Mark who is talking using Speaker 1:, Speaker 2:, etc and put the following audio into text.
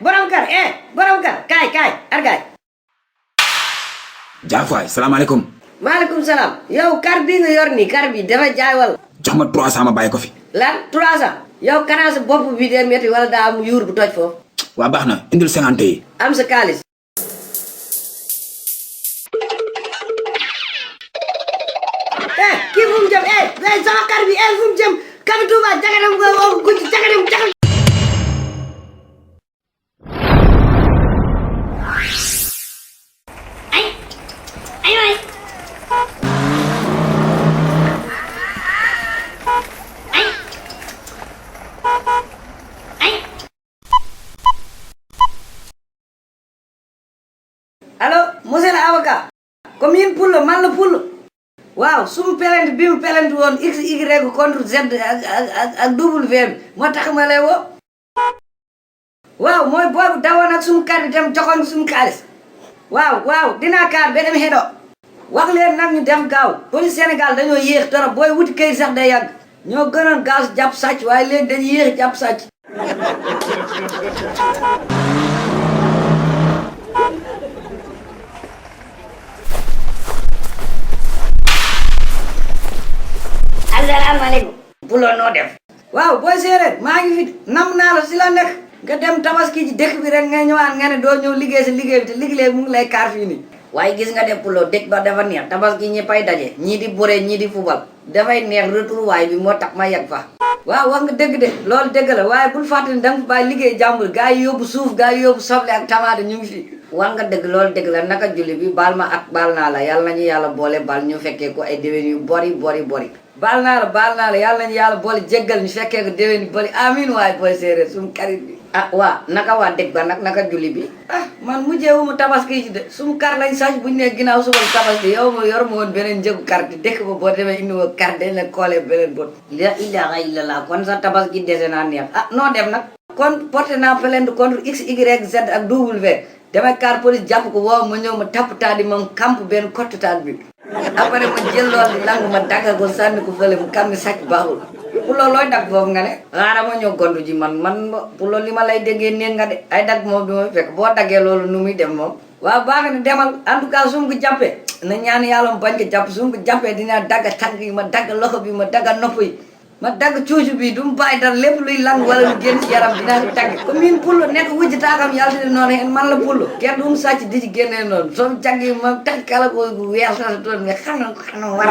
Speaker 1: borom kër kaay ar gaay.
Speaker 2: Jaafaay salaamaaleykum.
Speaker 1: maaleykum salaam. yow kar bii nga yor nii kar bi dafa jaay wala.
Speaker 2: jox ma 300 ma bàyyi ko fi.
Speaker 1: lan 300. yow kanaa sa bopp bi dee métti wala daa am yuur bu toj foofu.
Speaker 2: waa baax na indil 50 yi.
Speaker 1: am sa kaalis. kii fu mu jëm sama kar bi fu mu jëm kami Touba jagadam gucci jagadam. Allo monsieur l'avocat comme yéen Poulo man la Poulo waaw sumu pelente bi mu pelente woon XY contre Z ak W bi moo tax ma lay woo waaw mooy boobu dawoon ak sumu kar bi dem joxoon sumu xaalis waaw dinaa kaar ba dem xedo wax leen nag ñu dem gaaw police Sénégal dañoo yéex torop booy wuti këyit sax day yàgg ñoo gënoon gaaw si jàpp sàcc waaye léegi dañuy yéex jàpp sàcc. asalaamaaleykum. Poulo noo def. waaw booy séeréer maa ngi fi nam naa la si la nekk nga dem tabaski ci dëkk bi rek nga ñëwaat nga ne doo ñëw liggéey si liggéey bi te liggéey mu ngi lay kaar fii nii. waaye gis nga de Poulo dëkk ba dafa neex tabaski ñëppay daje ñii di bore ñii di fubal dafay neex retour waay bi moo tax ma yegg fa. waaw wax nga dëgg de loolu dëgg la waaye bul fàttali ne da nga bàyyi liggéey jàmbur gaa yi yóbbu suuf gaa yi yóbbu soble ak tamaate ñu ngi fi. wax nga dëgg loolu dëgg la naka julli bi baal ma ak baal naa la yàlla nañu yàlla boole baal ñu fekkee ko ay déwén yu bori. baal naa la yàlla nañu yàlla boole jéggal ñu fekkee ko déwén yu bori amiin waaye booy séeréer sumu karit bi. waa naka waa dëgg ba nag naka julli bi. man mujjeewuma tabaski ci de sumu kar lañ sàcc buñu ne ginnaaw suba tabaski yow ma yor ma woon beneen njëgu kar bi dëkk ba boo demee indi woo kar dañ la koolee beneen bot. la ilaha illallah kon sa tabaski dese naa neex noo def nag. kon porté naa plainte contre XYZ ak W damay car police jàpp ko woo ma ñëw ma tapp taat ma kamp benn kottu taat bi après ma jël loolu di nangu ma daggal ko sànni ko fële mu kam ni sàcc baaxul. Poulo looy dagg foofu nga ne. xaaral ma ñëw gondu ji man Poulo li ma lay déggee neen nga de ay dagg moom du ma fekk boo daggee loolu nu muy dem moom. waaw baax na demal en tout cas su ma ko jàppee na ñaan yàlla mu bañ ko jàpp su ma ko jàppee dinaa dagg tànk yi ma dagg loxo bi ma dagg nopp yi ma dagg cuucu bi du mu bàyyi dara lépp luy lang wala lu génn ci yaram dinaa ko tagg comme yéen Poulo nekk wujj taakam yàlla di noonu man la Poulo kenn du mu sàcc di ci génnee noonu soo jagg yi ma tag kala ko weex sa toon nga xam war